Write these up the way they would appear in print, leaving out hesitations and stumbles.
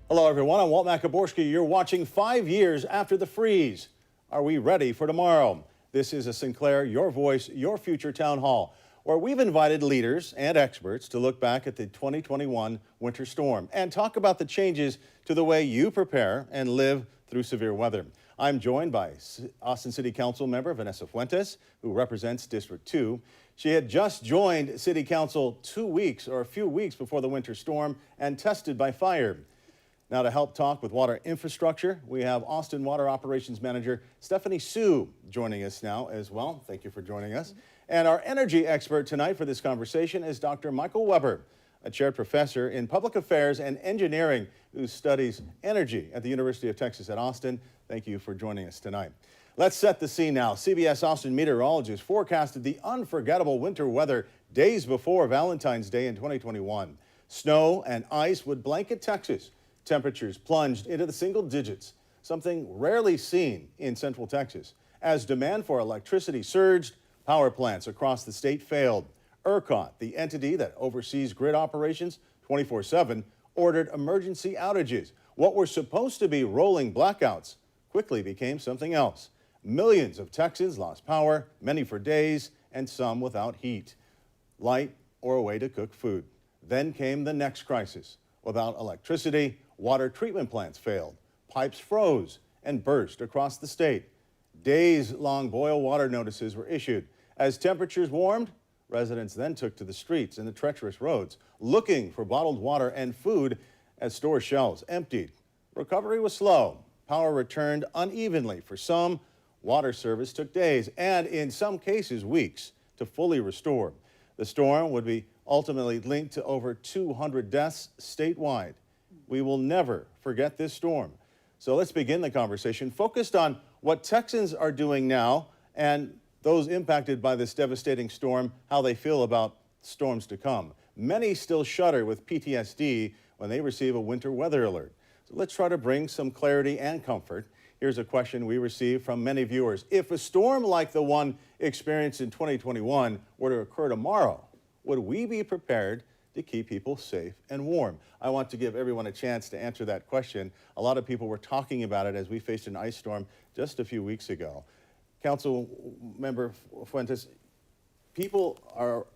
Hello, everyone. I'm Walt Makaborski. You're watching 5 years after the freeze. Are we ready for tomorrow? This is a Sinclair Your Voice, Your Future Town Hall, where we've invited leaders and experts to look back at the 2021 winter storm and talk about the changes to the way you prepare and live through severe weather. I'm joined by Austin City Council member Vanessa Fuentes, who represents District 2. She had just joined City Council a few weeks before the winter storm and tested by fire. Now, to help talk with water infrastructure, we have Austin Water Operations Manager Stephanie Sue joining us now as well. Thank you for joining us. And our energy expert tonight for this conversation is Dr. Michael Weber, a chaired professor in public affairs and engineering who studies energy at the University of Texas at Austin. Thank you for joining us tonight. Let's set the scene now. CBS Austin meteorologists forecasted the unforgettable winter weather days before Valentine's Day in 2021. Snow and ice would blanket Texas. Temperatures plunged into the single digits, something rarely seen in Central Texas. As demand for electricity surged, power plants across the state failed. ERCOT, the entity that oversees grid operations 24/7, ordered emergency outages. What were supposed to be rolling blackouts quickly became something else. Millions of Texans lost power, many for days, and some without heat, light, or a way to cook food. Then came the next crisis. Without electricity, water treatment plants failed, pipes froze and burst across the state. Days-long boil water notices were issued. As temperatures warmed, residents then took to the streets and the treacherous roads, looking for bottled water and food as store shelves emptied. Recovery was slow. Power returned unevenly for some. Water service took days and, in some cases, weeks to fully restore. The storm would be ultimately linked to over 200 deaths statewide. We will never forget this storm. So let's begin the conversation focused on what Texans are doing now and those impacted by this devastating storm, how they feel about storms to come. Many still shudder with PTSD when they receive a winter weather alert. So let's try to bring some clarity and comfort. Here's a question we received from many viewers. If a storm like the one experienced in 2021 were to occur tomorrow, would we be prepared to keep people safe and warm? I want to give everyone a chance to answer that question. A lot of people were talking about it as we faced an ice storm just a few weeks ago. Council member Fuentes, people are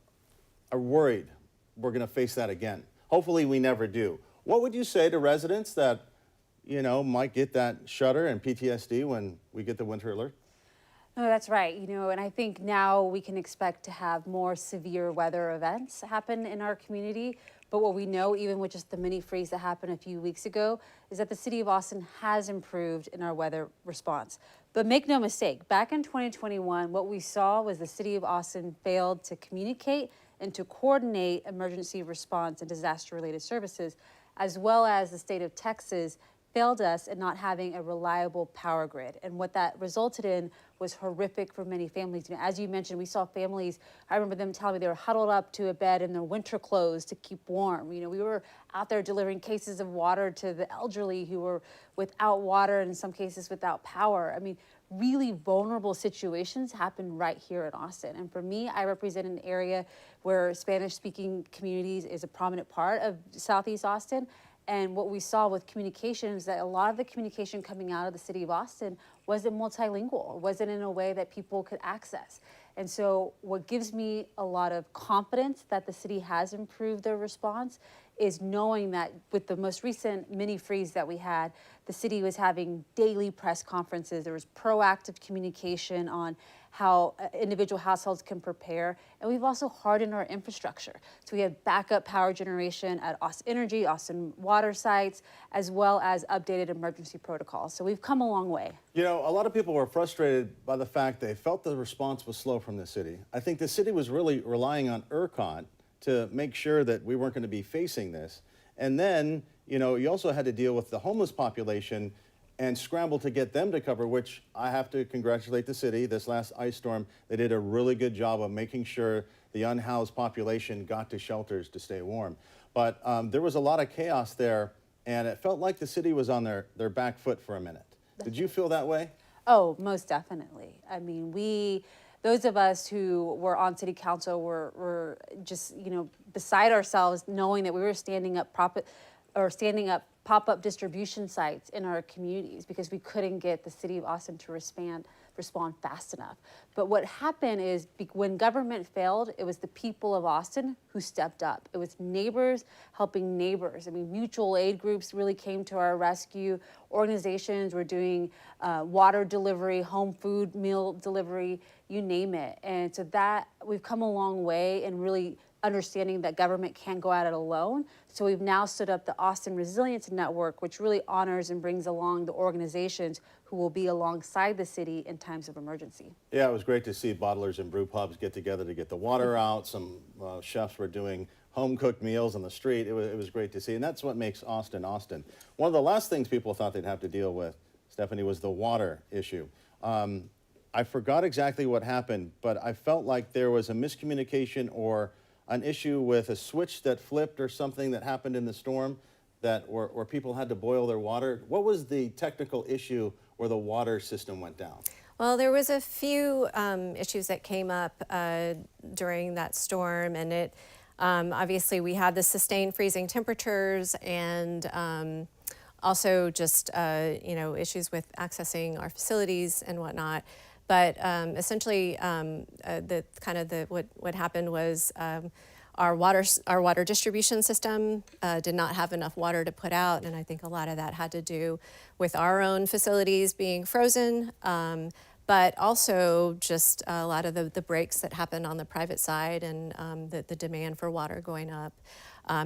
worried we're going to face that again. Hopefully we never do. What would you say to residents that, might get that shudder and PTSD when we get the winter alert? No, that's right. And I think now we can expect to have more severe weather events happen in our community. But what we know, even with just the mini freeze that happened a few weeks ago, is that the city of Austin has improved in our weather response. But make no mistake, back in 2021, what we saw was the city of Austin failed to communicate and to coordinate emergency response and disaster-related services, as well as the state of Texas failed us in not having a reliable power grid. And what that resulted in was horrific for many families. As you mentioned, we saw families, I remember them telling me they were huddled up to a bed in their winter clothes to keep warm. We were out there delivering cases of water to the elderly who were without water and in some cases without power. Really vulnerable situations happen right here in Austin. And for me, I represent an area where Spanish-speaking communities is a prominent part of Southeast Austin. And what we saw with communication is that a lot of the communication coming out of the city of Austin wasn't multilingual, wasn't in a way that people could access. And so what gives me a lot of confidence that the city has improved their response is knowing that with the most recent mini freeze that we had, the city was having daily press conferences. There was proactive communication on how individual households can prepare. And we've also hardened our infrastructure. So we have backup power generation at Austin Energy, Austin water sites, as well as updated emergency protocols. So we've come a long way. A lot of people were frustrated by the fact they felt the response was slow from the city. I think the city was really relying on ERCOT to make sure that we weren't going to be facing this. And then, you also had to deal with the homeless population and scramble to get them to cover, which I have to congratulate the city. This last ice storm, they did a really good job of making sure the unhoused population got to shelters to stay warm. But there was a lot of chaos there, and it felt like the city was on their back foot for a minute. Did you feel that way? Oh, most definitely. Those of us who were on city council were just, beside ourselves, knowing that we were standing up pop-up distribution sites in our communities because we couldn't get the city of Austin to respond fast enough. But what happened is when government failed, it was the people of Austin who stepped up. It was neighbors helping neighbors. I mean, mutual aid groups really came to our rescue. Organizations were doing water delivery, home food meal delivery, you name it. And so that we've come a long way in really understanding that government can't go at it alone. So we've now stood up the Austin Resilience Network, which really honors and brings along the organizations who will be alongside the city in times of emergency. Yeah, it was great to see bottlers and brew pubs get together to get the water out. Some chefs were doing home-cooked meals on the street. It was great to see, and that's what makes Austin, Austin. One of the last things people thought they'd have to deal with, Stephanie, was the water issue. I forgot exactly what happened, but I felt like there was a miscommunication or an issue with a switch that flipped or something that happened in the storm that where people had to boil their water. What was the technical issue where the water system went down? Well, there was a few issues that came up during that storm, and it obviously we had the sustained freezing temperatures and also just issues with accessing our facilities and whatnot. But essentially, what happened was our water distribution system did not have enough water to put out, and I think a lot of that had to do with our own facilities being frozen, but also just a lot of the breaks that happened on the private side and the demand for water going up.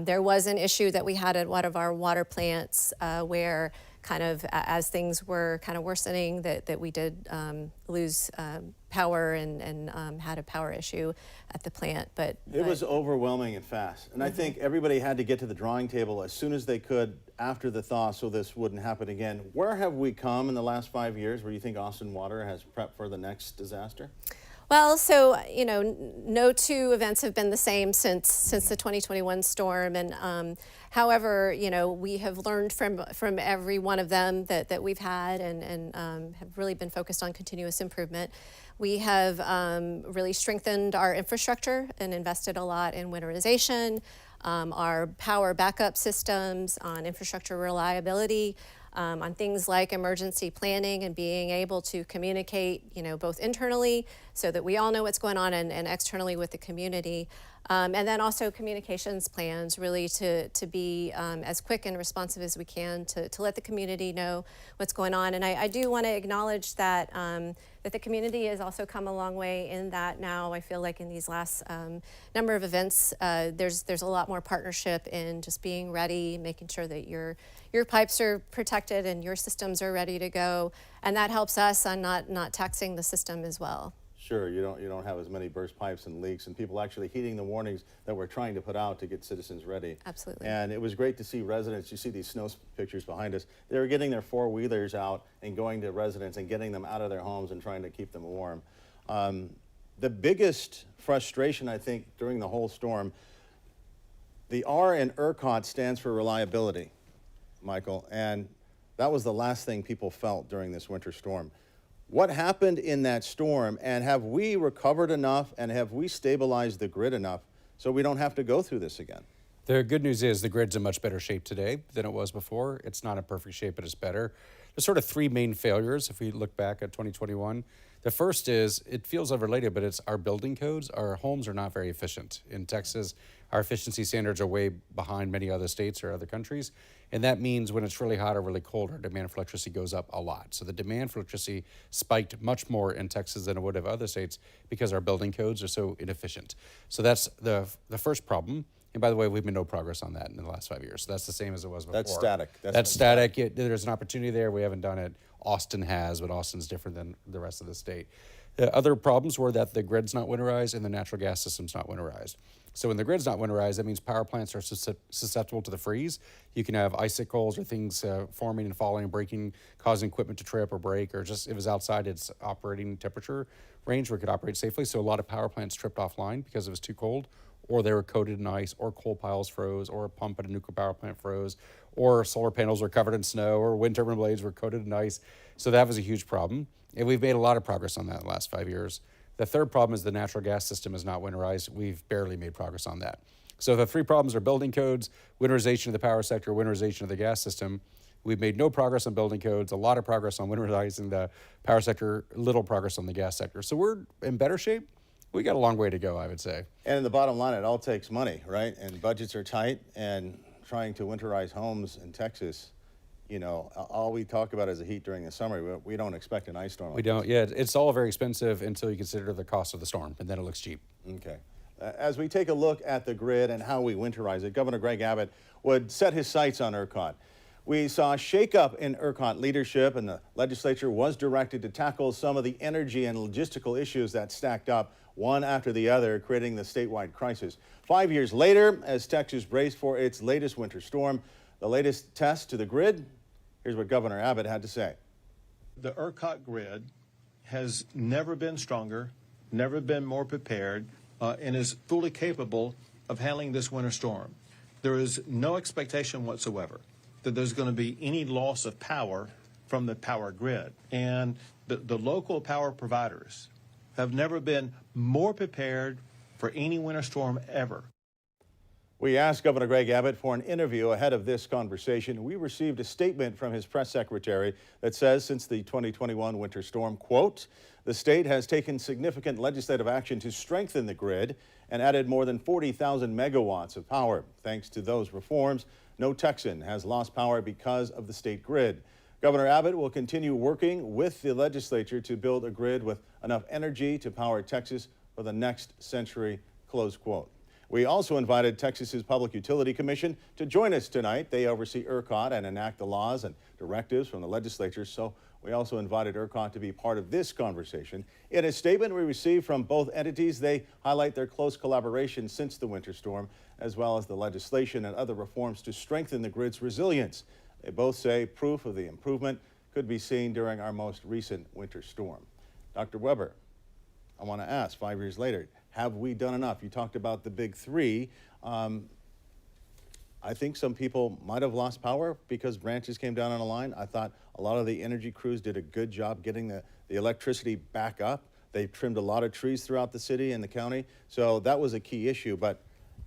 There was an issue that we had at one of our water plants where kind of as things were kind of worsening that we did lose power and had a power issue at the plant. But it was overwhelming and fast. And I think everybody had to get to the drawing table as soon as they could after the thaw so this wouldn't happen again. Where have we come in the last 5 years where you think Austin Water has prepped for the next disaster? Well, so, no two events have been the same since the 2021 storm. And however, we have learned from every one of them that we've had and have really been focused on continuous improvement. We have really strengthened our infrastructure and invested a lot in winterization, our power backup systems, on infrastructure reliability, on things like emergency planning and being able to communicate, both internally so that we all know what's going on and externally with the community. And then also communications plans really to be as quick and responsive as we can to let the community know what's going on. And I do want to acknowledge that that the community has also come a long way in that now. I feel like in these last number of events, there's a lot more partnership in just being ready, making sure that your pipes are protected and your systems are ready to go. And that helps us on not taxing the system as well. Sure, you don't have as many burst pipes and leaks and people actually heeding the warnings that we're trying to put out to get citizens ready. Absolutely. And it was great to see residents. You see these snow pictures behind us. They were getting their four-wheelers out and going to residents and getting them out of their homes and trying to keep them warm. The biggest frustration, I think, during the whole storm, the R in ERCOT stands for reliability, Michael, and that was the last thing people felt during this winter storm. What happened in that storm, and have we recovered enough and have we stabilized the grid enough so we don't have to go through this again? The good news is the grid's in much better shape today than it was before. It's not in perfect shape, but it's better. There's sort of three main failures if we look back at 2021. The first is, it feels unrelated, but it's our building codes. Our homes are not very efficient. In Texas, our efficiency standards are way behind many other states or other countries. And that means when it's really hot or really cold, our demand for electricity goes up a lot. So the demand for electricity spiked much more in Texas than it would have other states because our building codes are so inefficient. So that's the first problem. And by the way, we've made no progress on that in the last 5 years. So that's the same as it was before. That's static. That's static. There's an opportunity there. We haven't done it. Austin has, but Austin's different than the rest of the state. The other problems were that the grid's not winterized and the natural gas system's not winterized. So when the grid's not winterized, that means power plants are susceptible to the freeze. You can have icicles or things forming and falling and breaking, causing equipment to trip or break, or just if it was outside its operating temperature range where it could operate safely. So a lot of power plants tripped offline because it was too cold, or they were coated in ice, or coal piles froze, or a pump at a nuclear power plant froze, or solar panels were covered in snow, or wind turbine blades were coated in ice. So that was a huge problem. And we've made a lot of progress on that in the last 5 years. The third problem is the natural gas system is not winterized. We've barely made progress on that. So the three problems are building codes, winterization of the power sector, winterization of the gas system. We've made no progress on building codes, a lot of progress on winterizing the power sector, little progress on the gas sector. So we're in better shape. We got a long way to go, I would say. And in the bottom line, it all takes money, right? And budgets are tight, and trying to winterize homes in Texas, you know, all we talk about is the heat during the summer. We don't expect an ice storm. We don't, yeah, it's all very expensive until you consider the cost of the storm, and then it looks cheap. Okay. As we take a look at the grid and how we winterize it, Governor Greg Abbott would set his sights on ERCOT. We saw a shakeup in ERCOT leadership, and the legislature was directed to tackle some of the energy and logistical issues that stacked up one after the other, creating the statewide crisis. 5 years later, as Texas braced for its latest winter storm, the latest test to the grid, here's what Governor Abbott had to say. The ERCOT grid has never been stronger, never been more prepared, and is fully capable of handling this winter storm. There is no expectation whatsoever that there's going to be any loss of power from the power grid. And the local power providers have never been more prepared for any winter storm ever. We asked Governor Greg Abbott for an interview ahead of this conversation. We received a statement from his press secretary that says since the 2021 winter storm, quote, the state has taken significant legislative action to strengthen the grid and added more than 40,000 megawatts of power. Thanks to those reforms, no Texan has lost power because of the state grid. Governor Abbott will continue working with the legislature to build a grid with enough energy to power Texas for the next century, close quote. We also invited Texas's Public Utility Commission to join us tonight. They oversee ERCOT and enact the laws and directives from the legislature, so we also invited ERCOT to be part of this conversation. In a statement we received from both entities, they highlight their close collaboration since the winter storm, as well as the legislation and other reforms to strengthen the grid's resilience. They both say proof of the improvement could be seen during our most recent winter storm. Dr. Weber, I want to ask, 5 years later, have we done enough? You talked about the big three. I think some people might have lost power because branches came down on a line. I thought a lot of the energy crews did a good job getting the electricity back up. They trimmed a lot of trees throughout the city and the county. So that was a key issue. But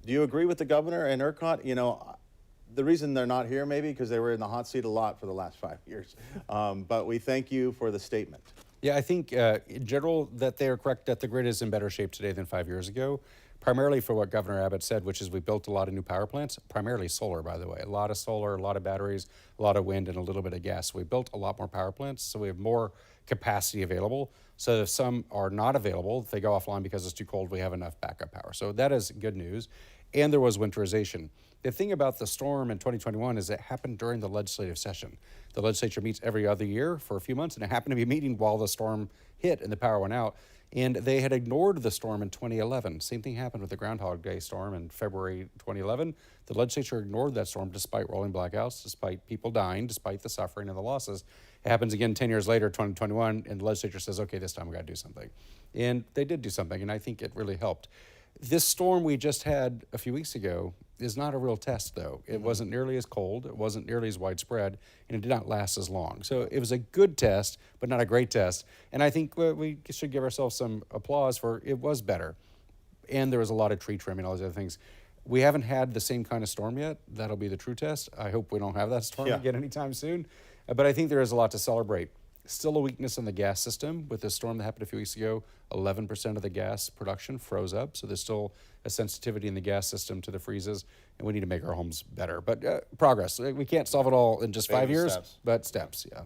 do you agree with the governor and ERCOT? You know, the reason they're not here maybe because they were in the hot seat a lot for the last 5 years. But we thank you for the statement. Yeah, I think in general that they are correct that the grid is in better shape today than 5 years ago, primarily for what Governor Abbott said, which is we built a lot of new power plants, primarily solar, by the way. A lot of solar, a lot of batteries, a lot of wind, and a little bit of gas. We built a lot more power plants, so we have more capacity available. So if some are not available, if they go offline because it's too cold, we have enough backup power. So that is good news. And there was winterization. The thing about the storm in 2021 is it happened during the legislative session. The legislature meets every other year for a few months, and it happened to be meeting while the storm hit and the power went out. And they had ignored the storm in 2011. Same thing happened with the Groundhog Day storm in February 2011. The legislature ignored that storm despite rolling blackouts, despite people dying, despite the suffering and the losses. It happens again 10 years later, 2021, and the legislature says, okay, this time we got to do something. And they did do something, and I think it really helped. This storm we just had a few weeks ago is not a real test, though. It wasn't nearly as cold, it wasn't nearly as widespread, and it did not last as long. So it was a good test, but not a great test. And I think we should give ourselves some applause for it was better. And there was a lot of tree trimming and all those other things. We haven't had the same kind of storm yet. That'll be the true test. I hope we don't have that storm again anytime soon. But I think there is a lot to celebrate. Still a weakness in the gas system with the storm that happened a few weeks ago. 11% of the gas production froze up, so there's still a sensitivity in the gas system to the freezes, and we need to make our homes better. But progress. We can't solve it all in just 5 years, but steps, yeah.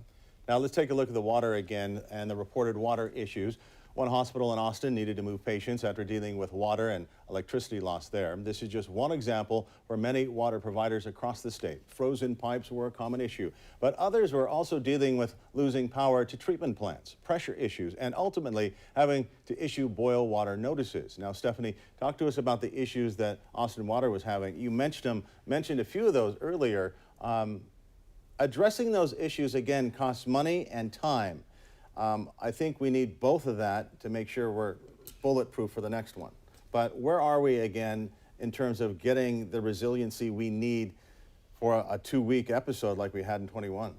Now let's take a look at the water again and the reported water issues. One hospital in Austin needed to move patients after dealing with water and electricity loss there. This is just one example for many water providers across the state. Frozen pipes were a common issue, but others were also dealing with losing power to treatment plants, pressure issues, and ultimately having to issue boil water notices. Now, Stephanie, talk to us about the issues that Austin Water was having. You mentioned a few of those earlier. Addressing those issues, again, costs money and time. I think we need both of that to make sure we're bulletproof for the next one. But where are we again in terms of getting the resiliency we need for a 2-week episode like we had in 21?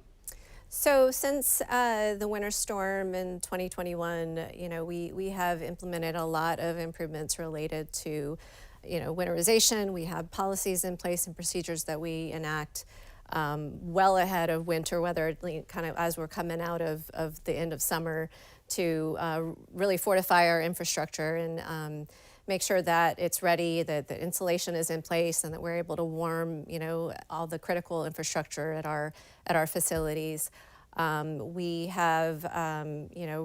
So since the winter storm in 2021, we have implemented a lot of improvements related to, winterization. We have policies in place and procedures that we enact well ahead of winter weather, kind of as we're coming out of the end of summer, to really fortify our infrastructure and make sure that it's ready, that the insulation is in place, and that we're able to warm, all the critical infrastructure at our facilities. We have,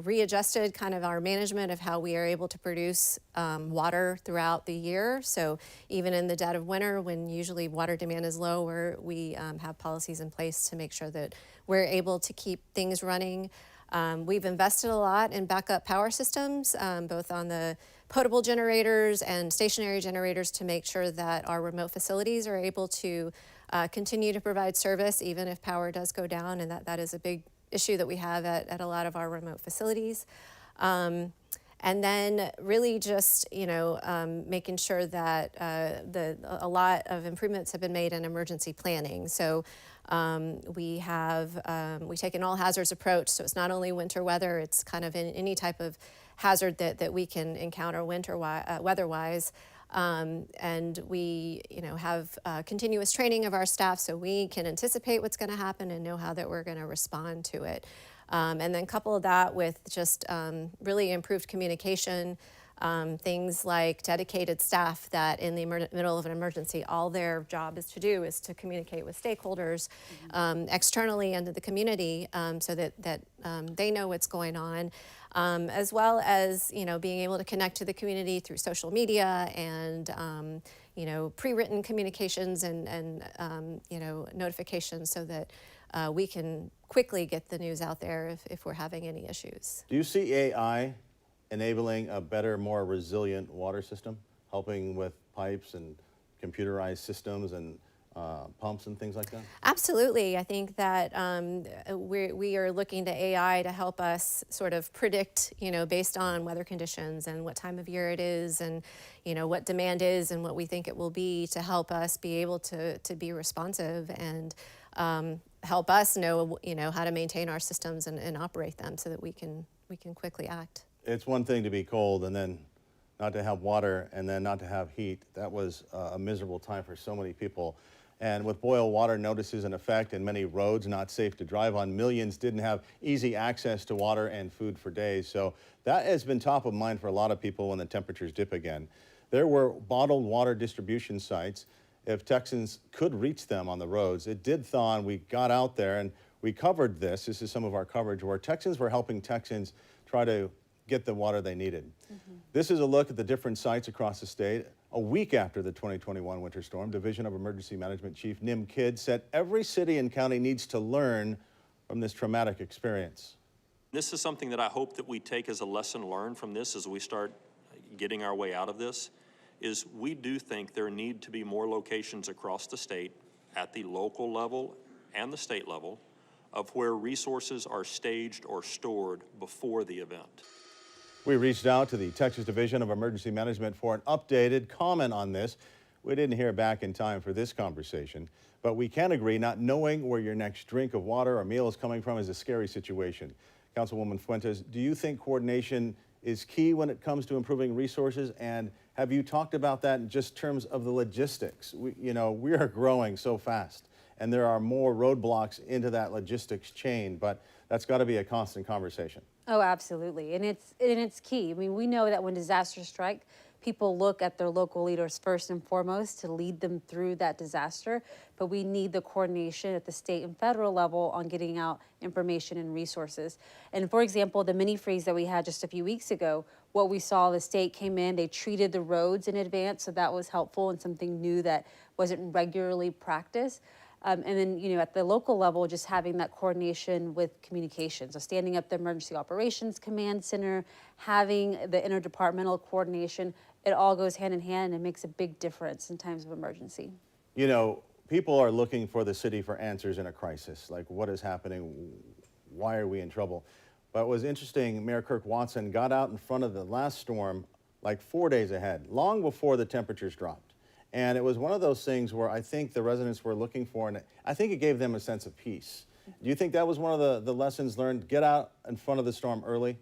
readjusted kind of our management of how we are able to produce water throughout the year. So even in the dead of winter, when usually water demand is low, we have policies in place to make sure that we're able to keep things running. We've invested a lot in backup power systems, both on the potable generators and stationary generators, to make sure that our remote facilities are able to continue to provide service even if power does go down, and that is a big issue that we have at a lot of our remote facilities. And then really just, making sure that a lot of improvements have been made in emergency planning. So we take an all hazards approach. So it's not only winter weather, it's kind of in any type of hazard that we can encounter weather-wise. And we, have continuous training of our staff so we can anticipate what's going to happen and know how that we're going to respond to it. And then couple that with just really improved communication, things like dedicated staff that in the middle of an emergency, all their job is to communicate with stakeholders externally and to the community, so that they know what's going on. As well as, being able to connect to the community through social media and, pre-written communications and notifications, so that we can quickly get the news out there if we're having any issues. Do you see AI enabling a better, more resilient water system, helping with pipes and computerized systems and pumps and things like that? Absolutely. I think that we are looking to AI to help us sort of predict, based on weather conditions and what time of year it is, and what demand is and what we think it will be, to help us be able to be responsive and help us know how to maintain our systems and operate them so that we can quickly act. It's one thing to be cold and then not to have water and then not to have heat. That was a miserable time for so many people. And with boil water notices in effect and many roads not safe to drive on, millions didn't have easy access to water and food for days. So that has been top of mind for a lot of people when the temperatures dip again. There were bottled water distribution sites. If Texans could reach them on the roads, it did thaw, and we got out there and we covered this. This is some of our coverage where Texans were helping Texans try to get the water they needed. This is a look at the different sites across the state. A week after the 2021 winter storm, Division of Emergency Management Chief Nim Kidd said every city and county needs to learn from this traumatic experience. This is something that I hope that we take as a lesson learned from this as we start getting our way out of this, is we do think there need to be more locations across the state at the local level and the state level of where resources are staged or stored before the event. We reached out to the Texas Division of Emergency Management for an updated comment on this. We didn't hear back in time for this conversation, but we can agree not knowing where your next drink of water or meal is coming from is a scary situation. Councilwoman Fuentes, do you think coordination is key when it comes to improving resources? And have you talked about that in just terms of the logistics? We are growing so fast, and there are more roadblocks into that logistics chain, but that's got to be a constant conversation. Oh, absolutely. And it's key. I mean, we know that when disasters strike, people look at their local leaders first and foremost to lead them through that disaster, but we need the coordination at the state and federal level on getting out information and resources. And for example, the mini freeze that we had just a few weeks ago, what we saw, the state came in, they treated the roads in advance, so that was helpful and something new that wasn't regularly practiced. And then, at the local level, just having that coordination with communication. So standing up the Emergency Operations Command Center, having the interdepartmental coordination, it all goes hand in hand and makes a big difference in times of emergency. People are looking for the city for answers in a crisis, like what is happening, why are we in trouble? But it was interesting, Mayor Kirk Watson got out in front of the last storm like 4 days ahead, long before the temperatures dropped. And it was one of those things where I think the residents were looking for, and I think it gave them a sense of peace. Do you think that was one of the lessons learned? Get out in front of the storm early?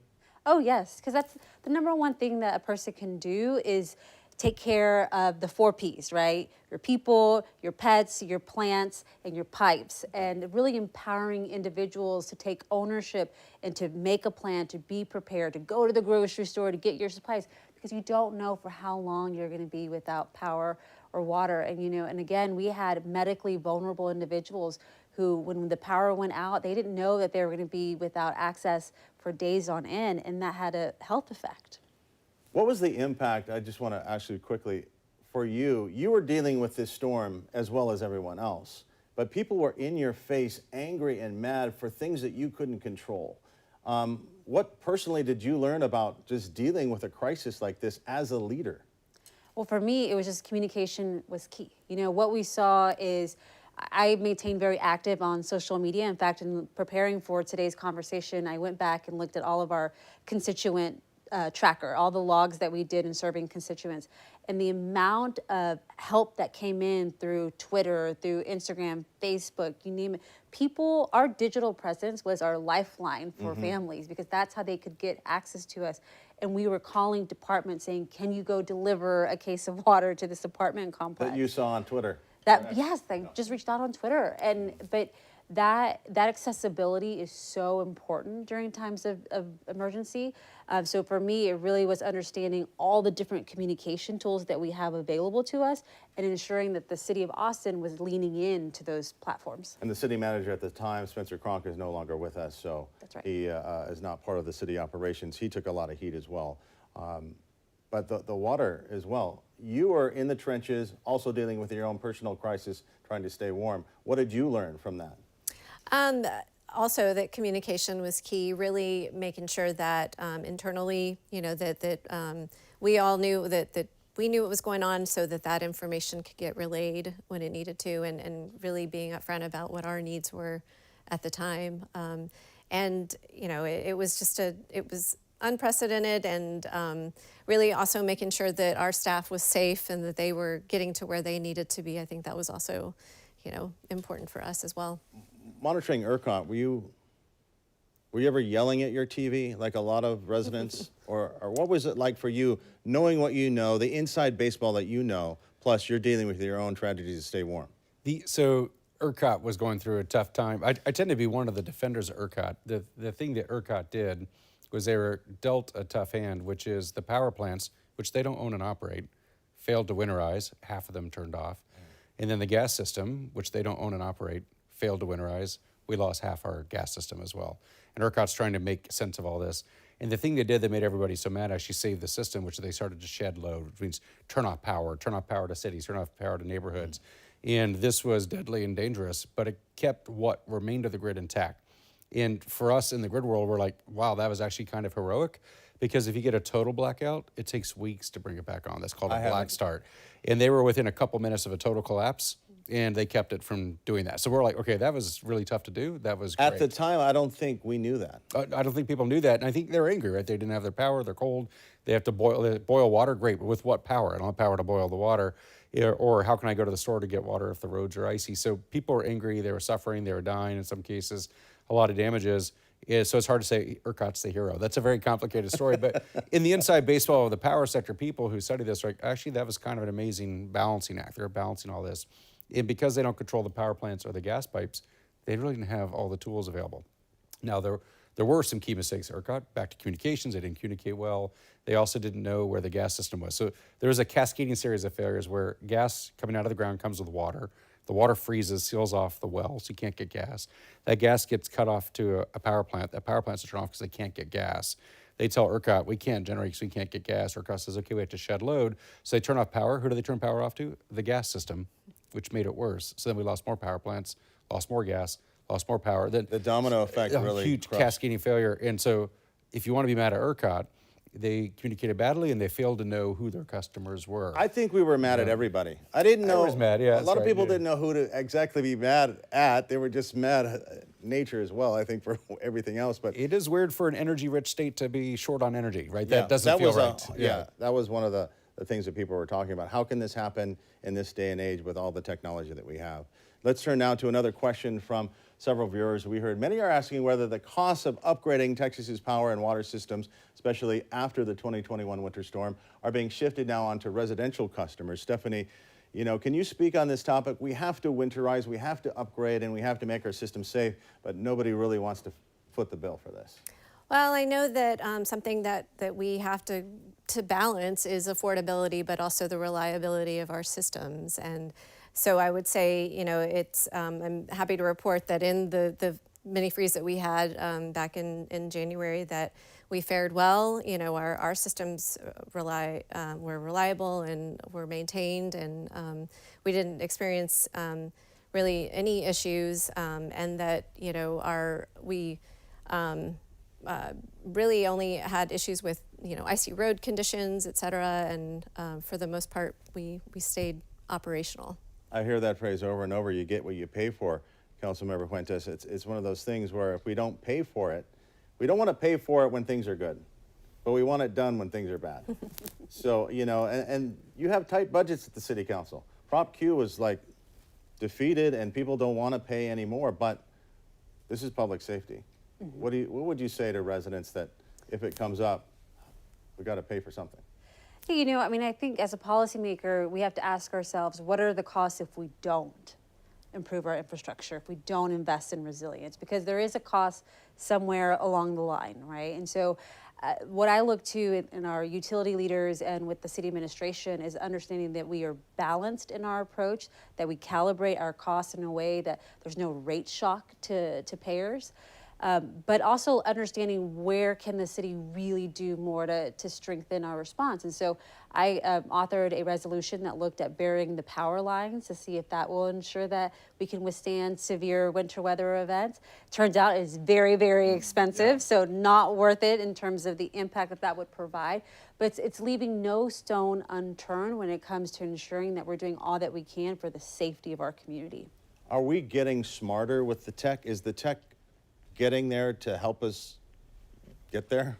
Oh, yes, because that's the number one thing that a person can do is take care of the 4 Ps, right? Your people, your pets, your plants, and your pipes. And really empowering individuals to take ownership and to make a plan, to be prepared, to go to the grocery store, to get your supplies, because you don't know for how long you're going to be without power or water. And, and again, we had medically vulnerable individuals who, when the power went out, they didn't know that they were going to be without access for days on end, and that had a health effect. What was the impact? I just want to actually quickly, for you, you were dealing with this storm as well as everyone else, but people were in your face, angry and mad for things that you couldn't control. What personally did you learn about just dealing with a crisis like this as a leader? Well, for me, it was just communication was key. What we saw is I maintained very active on social media. In fact, in preparing for today's conversation, I went back and looked at all of our constituent tracker, all the logs that we did in serving constituents, and the amount of help that came in through Twitter, through Instagram, Facebook, you name it. People, our digital presence was our lifeline for families, because that's how they could get access to us. And we were calling departments saying, can you go deliver a case of water to this apartment complex? That you saw on Twitter. Yes, they just reached out on Twitter. But that accessibility is so important during times of emergency. So for me, it really was understanding all the different communication tools that we have available to us and ensuring that the city of Austin was leaning into those platforms. And the city manager at the time, Spencer Cronk, is no longer with us, so That's right. he is not part of the city operations. He took a lot of heat as well. But the water as well. You were in the trenches, also dealing with your own personal crisis, trying to stay warm. What did you learn from that? Also, that communication was key. Really making sure that internally, that we all knew that we knew what was going on, so that information could get relayed when it needed to, and really being upfront about what our needs were at the time. It was unprecedented, and really also making sure that our staff was safe and that they were getting to where they needed to be. I think that was also, important for us as well. Monitoring ERCOT, were you ever yelling at your TV like a lot of residents? or what was it like for you, knowing what you know, the inside baseball that you know, plus you're dealing with your own tragedies to stay warm? So ERCOT was going through a tough time. I tend to be one of the defenders of ERCOT. The thing that ERCOT did was they were dealt a tough hand, which is the power plants, which they don't own and operate, failed to winterize, half of them turned off. And then the gas system, which they don't own and operate, failed to winterize. We lost half our gas system as well. And ERCOT's trying to make sense of all this. And the thing they did that made everybody so mad actually saved the system, which they started to shed load, which means turn off power to cities, turn off power to neighborhoods. And this was deadly and dangerous, but it kept what remained of the grid intact. And for us in the grid world, we're like, wow, that was actually kind of heroic, because if you get a total blackout, it takes weeks to bring it back on. That's called a black start. And they were within a couple minutes of a total collapse, and they kept it from doing that. So we're like, okay, that was really tough to do. That was great. At the time, I don't think we knew that. I don't think people knew that, and I think they're angry, right? They didn't have their power, they're cold, they have to boil water, great, but with what power? I don't have power to boil the water. Or how can I go to the store to get water if the roads are icy? So people were angry, they were suffering, they were dying in some cases, a lot of damages. So it's hard to say ERCOT's the hero. That's a very complicated story. But in the inside baseball of the power sector, people who study this are like, actually, that was kind of an amazing balancing act. They're balancing all this. And because they don't control the power plants or the gas pipes, they really didn't have all the tools available. Now, there were some key mistakes at ERCOT. Back to communications, they didn't communicate well. They also didn't know where the gas system was. So there was a cascading series of failures where gas coming out of the ground comes with water. The water freezes, seals off the well, so you can't get gas. That gas gets cut off to a power plant. That power plant's turned off because they can't get gas. They tell ERCOT, we can't generate because we can't get gas. ERCOT says, okay, we have to shed load. So they turn off power. Who do they turn power off to? The gas system, which made it worse. So then we lost more power plants, lost more gas, lost more power. Then The domino effect really huge crushed. cascading failure. And so if you want to be mad at ERCOT, they communicated badly and they failed to know who their customers were. I think we were mad at everybody. I didn't know. I was mad, yeah, A lot that's of people right, yeah. didn't know who to exactly be mad at. They were just mad at nature as well, I think, for everything else. But It is weird for an energy-rich state to be short on energy, right? yeah, That doesn't feel was right. that was one of the things that people were talking about. How can this happen in this day and age with all the technology that we have? Let's turn now to another question from several viewers. We heard many are asking whether the costs of upgrading Texas's power and water systems, especially after the 2021 winter storm, are being shifted now onto residential customers. Stephanie, can you speak on this topic? We have to winterize, we have to upgrade, and we have to make our system safe, but nobody really wants to foot the bill for this. Well, I know that something that we have to balance is affordability, but also the reliability of our systems. And so I would say, it's I'm happy to report that in the mini freeze that we had back in January, that we fared well. Our systems were reliable and were maintained, and we didn't experience really any issues, and that we really only had issues with icy road conditions, et cetera, and for the most part we stayed operational. I hear that phrase over and over, you get what you pay for, Councilmember Fuentes. It's one of those things where if we don't pay for it, we don't want to pay for it when things are good, but we want it done when things are bad. So, and you have tight budgets at the City Council. Prop Q was like defeated and people don't want to pay anymore, but this is public safety. Mm-hmm. What would you say to residents that if it comes up, we got to pay for something? I think as a policymaker, we have to ask ourselves, what are the costs if we don't improve our infrastructure, if we don't invest in resilience? Because there is a cost somewhere along the line, right? And so what I look to in our utility leaders and with the city administration is understanding that we are balanced in our approach, that we calibrate our costs in a way that there's no rate shock to payers. But also understanding where can the city really do more to strengthen our response. And so I authored a resolution that looked at burying the power lines to see if that will ensure that we can withstand severe winter weather events. Turns out it's very, very expensive, so not worth it in terms of the impact that would provide. But it's leaving no stone unturned when it comes to ensuring that we're doing all that we can for the safety of our community. Are we getting smarter with the tech? Is the tech getting there to help us get there?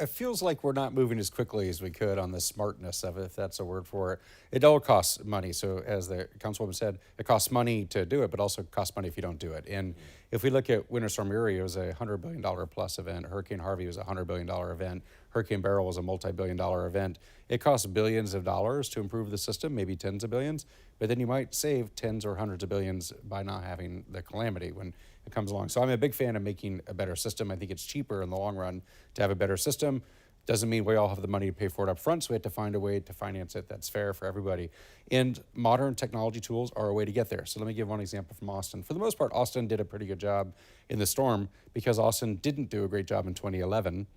It feels like we're not moving as quickly as we could on the smartness of it, if that's a word for it. It all costs money. So as the councilwoman said, it costs money to do it, but also costs money if you don't do it. And if we look at Winter Storm Uri, it was a $100 billion plus event. Hurricane Harvey was a $100 billion event. Hurricane Beryl was a multi-billion dollar event. It costs billions of dollars to improve the system, maybe tens of billions, but then you might save tens or hundreds of billions by not having the calamity when it comes along. So I'm a big fan of making a better system. I think it's cheaper in the long run to have a better system. Doesn't mean we all have the money to pay for it up front, so we have to find a way to finance it that's fair for everybody. And modern technology tools are a way to get there. So let me give one example from Austin. For the most part, Austin did a pretty good job in the storm because Austin didn't do a great job in 2011.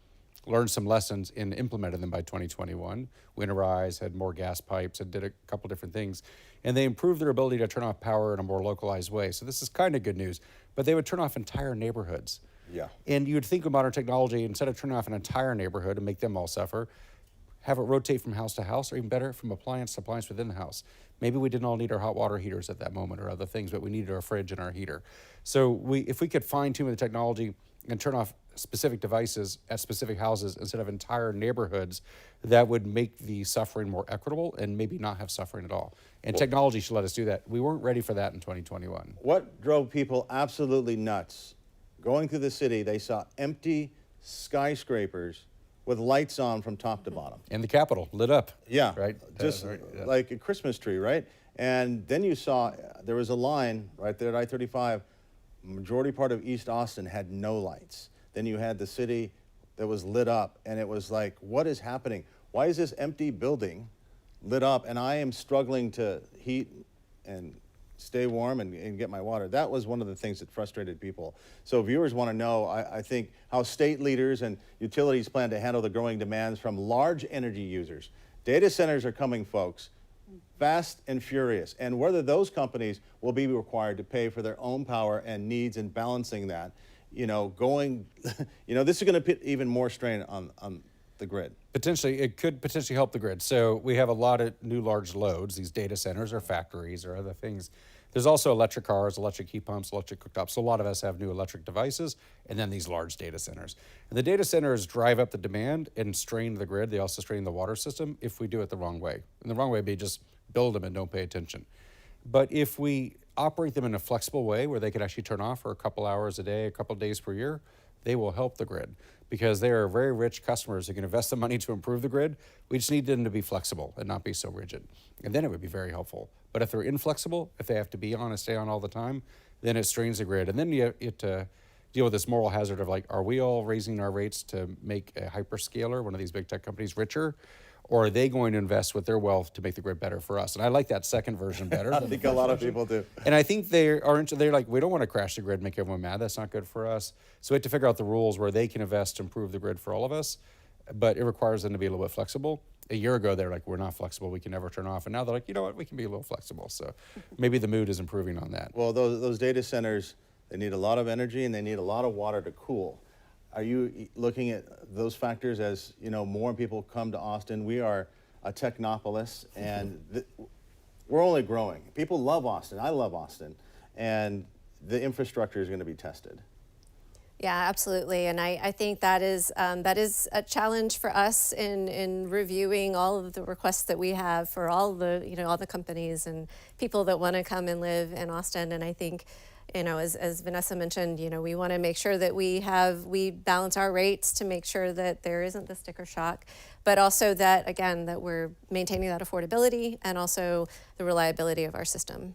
Learned some lessons and implemented them by 2021. Winterize, had more gas pipes, and did a couple different things. And they improved their ability to turn off power in a more localized way. So this is kind of good news. But they would turn off entire neighborhoods. Yeah. And you'd think of modern technology, instead of turning off an entire neighborhood and make them all suffer, have it rotate from house to house, or even better, from appliance to appliance within the house. Maybe we didn't all need our hot water heaters at that moment or other things, but we needed our fridge and our heater. So if we could fine tune the technology and turn off specific devices at specific houses instead of entire neighborhoods, that would make the suffering more equitable and maybe not have suffering at all. And technology should let us do that. We weren't ready for that in 2021. What drove people absolutely nuts? Going through the city, they saw empty skyscrapers with lights on from top to bottom. And the Capitol lit up. Yeah, right. Just like a Christmas tree, right? And then you saw there was a line right there at I-35. Majority part of East Austin had no lights. Then you had the city that was lit up, and it was like, what is happening? Why is this empty building lit up, and I am struggling to heat and stay warm and get my water? That was one of the things that frustrated people. So viewers want to know, I think, how state leaders and utilities plan to handle the growing demands from large energy users. Data centers are coming, folks, fast and furious, and whether those companies will be required to pay for their own power and needs and balancing that, this is going to put even more strain on the grid? Potentially, it could potentially help the grid. So we have a lot of new large loads, these data centers or factories or other things. There's also electric cars, electric heat pumps, electric cooktops. So a lot of us have new electric devices and then these large data centers. And the data centers drive up the demand and strain the grid. They also strain the water system if we do it the wrong way. And the wrong way would be just build them and don't pay attention. But if we operate them in a flexible way where they can actually turn off for a couple hours a day, a couple days per year, they will help the grid because they are very rich customers who can invest the money to improve the grid. We just need them to be flexible and not be so rigid. And then it would be very helpful. But if they're inflexible, if they have to be on and stay on all the time, then it strains the grid. And then you have to deal with this moral hazard of like, are we all raising our rates to make a hyperscaler, one of these big tech companies, richer? Or are they going to invest with their wealth to make the grid better for us? And I like that second version better. I think a lot of people do. And I think they're like, we don't want to crash the grid and make everyone mad. That's not good for us. So we have to figure out the rules where they can invest to improve the grid for all of us. But it requires them to be a little bit flexible. A year ago, they're like, we're not flexible. We can never turn off. And now they're like, you know what? We can be a little flexible. So maybe the mood is improving on that. Well, those data centers, they need a lot of energy and they need a lot of water to cool. Are you looking at those factors as, you know, more people come to Austin? We are a technopolis, and we're only growing. People love Austin. I love Austin. And the infrastructure is going to be tested. Yeah, absolutely. And I think that is a challenge for us in reviewing all of the requests that we have for all the companies and people that want to come and live in Austin. And I think, as Vanessa mentioned, we want to make sure that we balance our rates to make sure that there isn't the sticker shock, but also that, again, that we're maintaining that affordability and also the reliability of our system.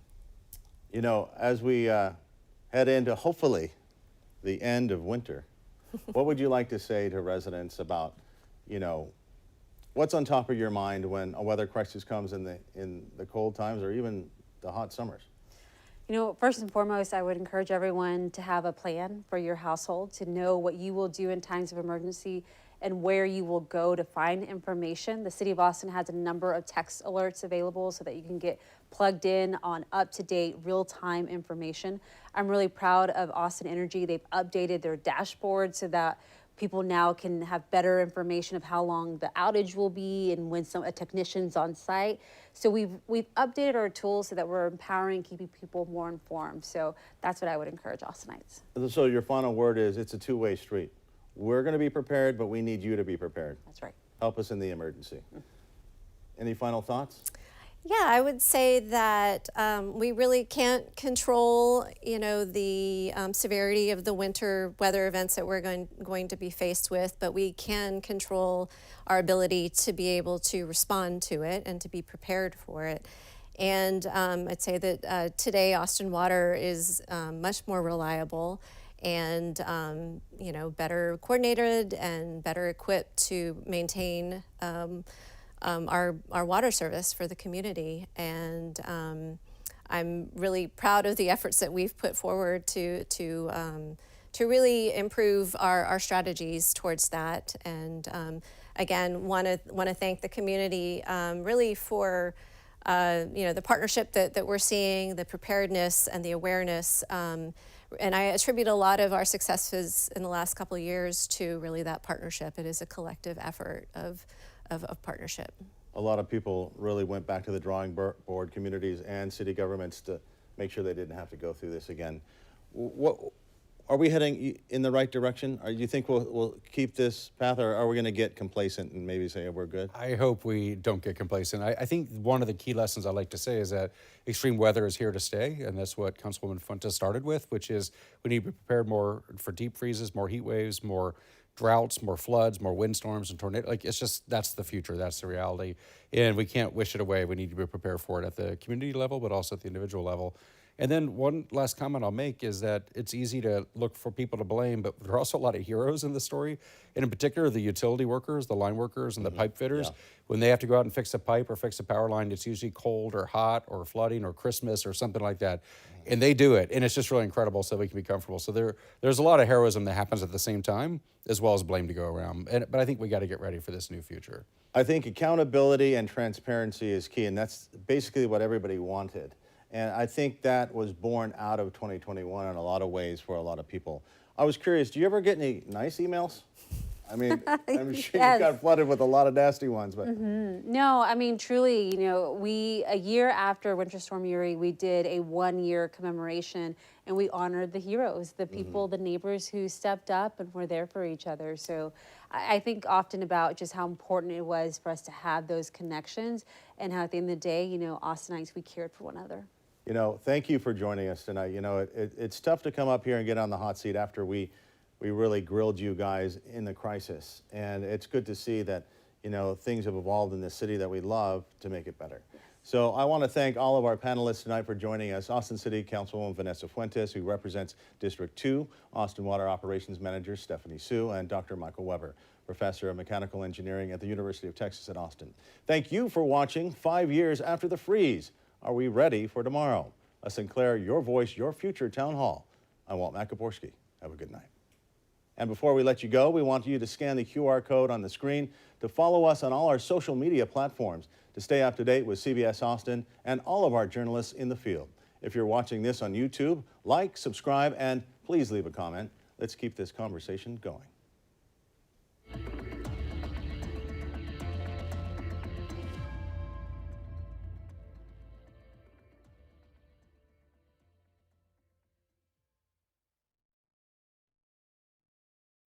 As we head into, hopefully, the end of winter, what would you like to say to residents about, what's on top of your mind when a weather crisis comes in the cold times or even the hot summers? First and foremost, I would encourage everyone to have a plan for your household, to know what you will do in times of emergency and where you will go to find information. The City of Austin has a number of text alerts available so that you can get plugged in on up-to-date, real-time information. I'm really proud of Austin Energy. They've updated their dashboard so that people now can have better information of how long the outage will be and when a technician's on site. So we've updated our tools so that we're empowering, keeping people more informed. So that's what I would encourage Austinites. So your final word is it's a two-way street. We're going to be prepared, but we need you to be prepared. That's right. Help us in the emergency. Any final thoughts? Yeah, I would say that we really can't control, the severity of the winter weather events that we're going to be faced with, but we can control our ability to be able to respond to it and to be prepared for it. And I'd say that today Austin Water is much more reliable and better coordinated and better equipped to maintain our water service for the community. And I'm really proud of the efforts that we've put forward to really improve our strategies towards that. And again, want to thank the community really for the partnership that we're seeing, the preparedness and the awareness. And I attribute a lot of our successes in the last couple of years to really that partnership. It is a collective effort of partnership. A lot of people really went back to the drawing board, communities and city governments, to make sure they didn't have to go through this again. What are we heading in the right direction? Or do you think we'll keep this path, or are we going to get complacent and maybe say we're good? I hope we don't get complacent. I think one of the key lessons I like to say is that extreme weather is here to stay, and that's what Councilwoman Fuentes started with, which is we need to be prepared more for deep freezes, more heat waves, more droughts, more floods, more windstorms and tornadoes. That's the future, that's the reality. And we can't wish it away. We need to be prepared for it at the community level, but also at the individual level. And then one last comment I'll make is that it's easy to look for people to blame, but there are also a lot of heroes in the story. And in particular, the utility workers, the line workers, and the pipe fitters. Yeah. When they have to go out and fix a pipe or fix a power line, it's usually cold or hot or flooding or Christmas or something like that. And they do it, and it's just really incredible so we can be comfortable. So there's a lot of heroism that happens at the same time, as well as blame to go around. But I think we got to get ready for this new future. I think accountability and transparency is key, and that's basically what everybody wanted. And I think that was born out of 2021 in a lot of ways for a lot of people. I was curious, do you ever get any nice emails? I mean, I'm sure Yes. you got flooded with a lot of nasty ones, but No, I mean, truly, a year after Winter Storm Uri, we did a 1-year commemoration and we honored the heroes, the people, the neighbors who stepped up and were there for each other. So I think often about just how important it was for us to have those connections and how at the end of the day, Austinites, we cared for one another. thank you for joining us tonight. It's tough to come up here and get on the hot seat after we really grilled you guys in the crisis. And it's good to see that, things have evolved in this city that we love to make it better. So I want to thank all of our panelists tonight for joining us. Austin City Councilwoman Vanessa Fuentes, who represents District 2, Austin Water Operations Manager Stephanie Sue, and Dr. Michael Weber, Professor of Mechanical Engineering at the University of Texas at Austin. Thank you for watching 5 years after the freeze. Are we ready for tomorrow? A Sinclair Your Voice, Your Future Town Hall. I'm Walt Makoborski. Have a good night. And before we let you go, we want you to scan the QR code on the screen to follow us on all our social media platforms to stay up to date with CBS Austin and all of our journalists in the field. If you're watching this on YouTube, like, subscribe, and please leave a comment. Let's keep this conversation going.